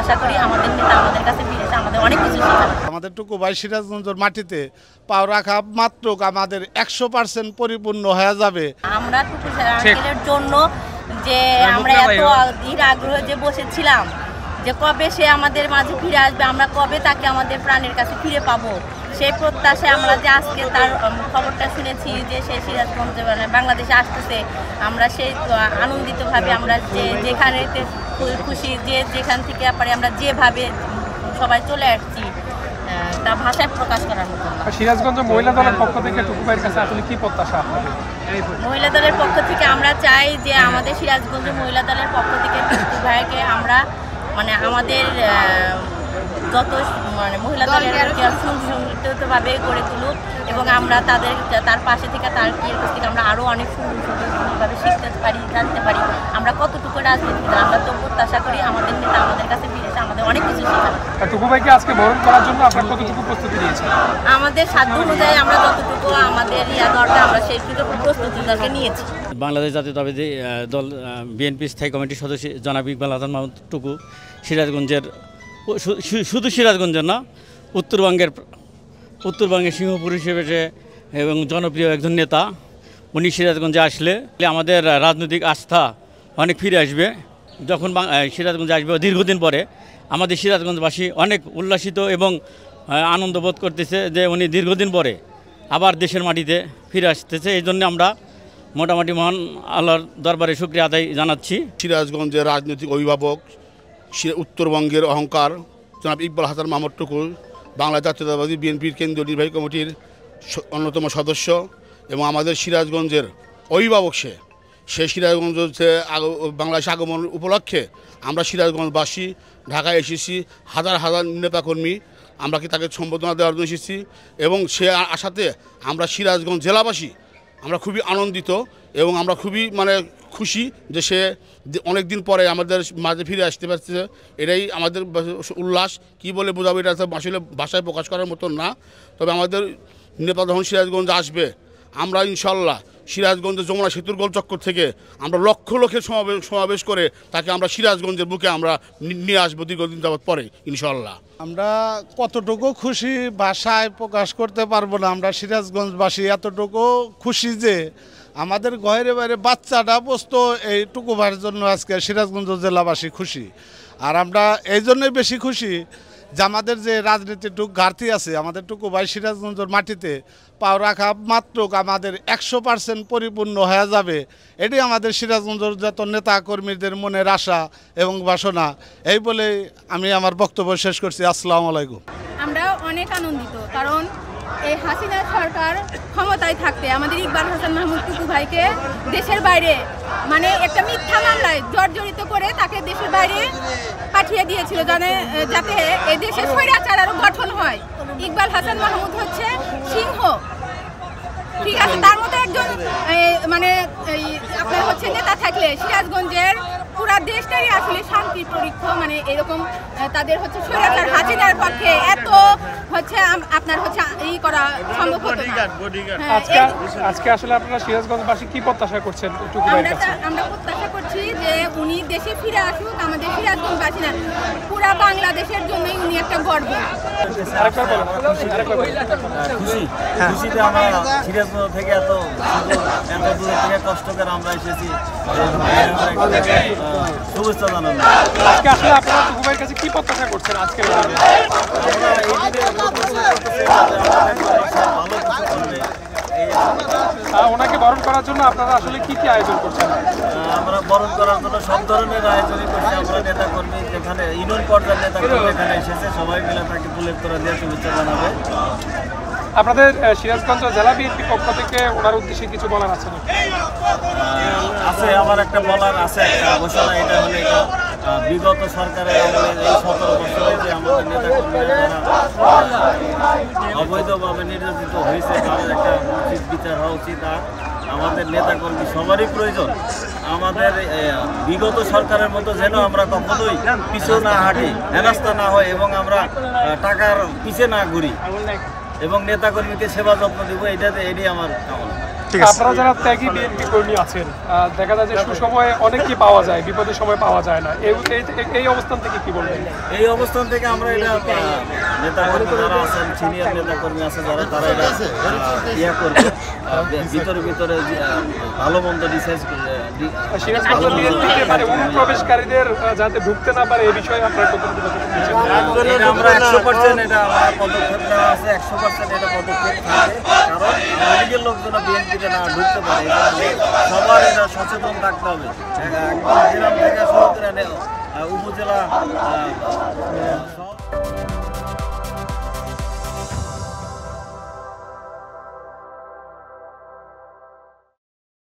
প্রত্যাশা করি আমাদের নেতা আমাদের কাছে ফিরে এসে আমাদের অনেক কিছু শেখাবে। আমাদের টুকুভাই সিরাজগঞ্জের মাটিতে পাও রাখা মাত্র আমাদের 100% পরিপূর্ণ হয়ে যাবে। আমরা টুকু আঙ্কেলের জন্য যে আমরা এত আগ্রহ যে বসেছিলাম যে কবে সে আমাদের মাঝে ফিরে আসবে, আমরা কবে তাকে আমাদের প্রাণের কাছে ফিরে পাবো, সেই প্রত্যাশায় আমরা যে আজকে তার খবরটা শুনেছি যে সে সিরাজগঞ্জে মানে বাংলাদেশে আসতেছে, আমরা সেই আনন্দিতভাবে আমরা যেখানে খুশি যে যেখান থেকে পারে আমরা যেভাবে সবাই চলে আসছি তা ভাষায় প্রকাশ করার মতো। সিরাজগঞ্জ মহিলা দলের পক্ষ থেকে টুকুভাইয়ের কাছে আসলে কি প্রত্যাশা আপনাদের? মহিলা দলের পক্ষ থেকে আমরা চাই যে আমাদের সিরাজগঞ্জ মহিলা দলের পক্ষ থেকে টুকুভাইকে আমরা মানে আমাদের যত মানে মহিলা দলের সুসংগঠিতভাবে গড়ে তুলুক এবং আমরা তার পাশে থেকে তার কাছ থেকে আমরা আরও অনেক সুন্দরভাবে শিখতে পারি, জানতে পারি আমরা কতটুকু রাজনীতি। আমরা তো প্রত্যাশা করি আমাদের নেতা আমাদের কাছে ফিরে এসে আমাদের অনেক কিছু শেখাবে। টুকুভাইকে আজকে বরণ করার জন্য আপনারা কতটুকু প্রস্তুতি নিয়েছেন? আমাদের সাধ্য অনুযায়ী আমরা যতটুকু আমাদের দরকার আমরা সেইটুকু প্রস্তুতিটাকে নিয়েছি। বাংলাদেশ জাতীয়তাবাদী দল বিএনপি স্থায়ী কমিটির সদস্য জনাব ইকবাল হাসান মাহমুদ টুকু সিরাজগঞ্জের শুধু সিরাজগঞ্জের না উত্তরবঙ্গের সিংহপুর হিসেবে এবং জনপ্রিয় একজন নেতা। উনি সিরাজগঞ্জে আসলে আমাদের রাজনৈতিক আস্থা অনেক ফিরে আসবে। যখন সিরাজগঞ্জে আসবে দীর্ঘদিন পরে আমাদের সিরাজগঞ্জবাসী অনেক উল্লাসিত এবং আনন্দ বোধ করতেছে যে উনি দীর্ঘদিন পরে আবার দেশের মাটিতে ফিরে আসতেছে। এই জন্য আমরা মোটামুটি মহান আল্লাহর দরবারে শুকরিয়া আদায় জানাচ্ছি। সিরাজগঞ্জের রাজনৈতিক অভিভাবক উত্তরবঙ্গের অহংকার জনাব ইকবাল হাসান মাহমুদ টুকু বাংলা জাতীয়তাবাদী বিএনপির কেন্দ্রীয় নির্বাহী কমিটির অন্যতম সদস্য এবং আমাদের সিরাজগঞ্জের অভিভাবক সে সিরাজগঞ্জ বাংলাদেশ আগমন উপলক্ষে আমরা সিরাজগঞ্জবাসী ঢাকায় এসেছি, হাজার হাজার নেতাকর্মী আমরা কি তাকে সম্বোধনা দেওয়ার জন্য এসেছি এবং সে আসাতে আমরা সিরাজগঞ্জ জেলাবাসী আমরা খুবই আনন্দিত এবং আমরা খুবই মানে খুশি যে সে অনেক দিন পরে আমাদের মাঝে ফিরে আসতে পারছে। এটাই আমাদের উল্লাস, কি বলে বোঝাবো, এটা আসলে ভাষায় প্রকাশ করার মতো না। তবে আমাদের নেতা যখন সিরাজগঞ্জ আসবে আমরা ইনশাল্লাহ সিরাজগঞ্জের যমুনা সেতুর গোলচক্কর থেকে আমরা লক্ষ লক্ষের সমাবেশ করে তাকে আমরা সিরাজগঞ্জের বুকে আমরা নিয়ে আসবো দীর্ঘদিন যাবৎ পরে ইনশাল্লাহ। আমরা কতটুকু খুশি ভাষায় প্রকাশ করতে পারবো না। আমরা সিরাজগঞ্জবাসী এতটুকু খুশি যে আমাদের ঘরে বাইরে বাচ্চাটা বসতো এই টুকুভাইয়ের জন্য আজকে সিরাজগঞ্জ জেলাবাসী খুশি। আর আমরা এই জন্যই বেশি খুশি যে আমাদের যে রাজনীতির ঘাটতি আছে আমাদের টুকুভাই সিরাজগঞ্জের মাটিতে পাও রাখা মাত্র আমাদের 100% পরিপূর্ণ হয়ে যাবে। এটি আমাদের সিরাজগঞ্জের যত নেতা কর্মীদের মনের আশা এবং বাসনা। এই বলে আমি আমার বক্তব্য শেষ করছি। আসসালামু আলাইকুম। আমরা অনেক আনন্দিত, কারণ এই হাসিনা সরকার ক্ষমতায় থাকতে আমাদের ইকবাল হাসান মাহমুদ টুকু ভাইকে দেশের বাইরে মানে একটা মিথ্যা মামলায় জর্জরিত করে তাকে দেশের বাইরে পাঠিয়ে দিয়েছিল যাতে এই দেশে স্বৈরাচার আরো গঠন হয়। ইকবাল হাসান মাহমুদ হচ্ছে সিংহ, ঠিক আছে, তার মতো একজন মানে আপনার হচ্ছে নেতা থাকলে সিরাজগঞ্জের পুরা দেশটাই আসলে শান্তি পরীক্ষ মানে এরকম তাদের হচ্ছে স্বৈরাচার হাসিনার পক্ষে এত হচ্ছে আপনার হচ্ছে এই করা সম্ভব হতো না। আজকে আসলে আপনারা সিরাজগঞ্জবাসী কি প্রত্যাশা করছেন? আমরা প্রত্যাশা করছি যে উনি দেশে ফিরে আসুক, আমাদের সিরাজগঞ্জবাসী না পুরা বাংলাদেশের জন্যই উনি একটা গর্ব। খুশিতে আমরা সিরাজগঞ্জ থেকে এত দূর থেকে কষ্ট করে আমরা এসেছি, শুভেচ্ছা জানানো। আজকে আসলে আপনারা টুকুভাইয়ের কাছে কি প্রত্যাশা করছেন? আজকে ওনাকে বরণ করার জন্য আপনারা আসলে কি কি আয়োজন করছেন? আমরা বরণ করার জন্য সব ধরনের আয়োজনই করছি। আমরা নেতা কর্মী যেখানে ইউনিয়ন পর্যায়ের নেতা কর্মী এখানে এসেছে, সবাই মিলে তাকে ফুলের তোড়া দিয়ে শুভেচ্ছা জানাবে। আপনাদের সিরাজগঞ্জ জেলা বিএনপির পক্ষ থেকে ওনার উদ্দেশ্যে কিছু বলার আছে না? আছে, আমার একটা বলার আছে, একটা ঘোষণা। এটা হলে এটা বিগত সরকারের আমলে এই 17 বছরে যে আমাদের নেতা কর্মীরা অবৈধভাবে নির্যাতিত হয়েছে তাদের একটা উচিত বিচার হওয়া উচিত। আর আমাদের নেতাকর্মী সবারই প্রয়োজন। আমাদের বিগত সরকারের মতো যেন আমরা কখনোই পিছু না হাঁটি, হেনস্থা না হয় এবং আমরা টাকার পিছে না ঘুরি এবং নেতাকর্মীকে সেবা যত্ন দিব, এটাই আমার কামনা। ঠিক আছে। আপনারা যারা ত্যাগী বিএনপি কর্মী আছেন, দেখা যায় যে সুসময়ে অনেকই পাওয়া যায়, বিপদের সময় পাওয়া যায় না, এই অবস্থান থেকে কি বলবেন? এই অবস্থান থেকে আমরা এটা নেতাকর্মী যারা আছেন, সিনিয়র নেতাকর্মী আছে যারা, তারা এটা ইয়া করবে, ভিতরে ভালো মন্দ ডিসাইড করবে। সিরাজগঞ্জ বিএনপিতে মানে অনুপ্রবেশকারীদের যাতে ঢুকতে না পারে এই বিষয়ে আপনারা কতটুকু এটা আমরা 100% এটা আমার পদক্ষেপ নেওয়া আছে, 100% এটা পদক্ষেপ থাকে, কারণ লীগের লোকজন বিএনপিতে না ঢুকতে পারে, সবার এটা সচেতন থাকতে হবে। একদম জেলা থেকে শুরু করে উপজেলা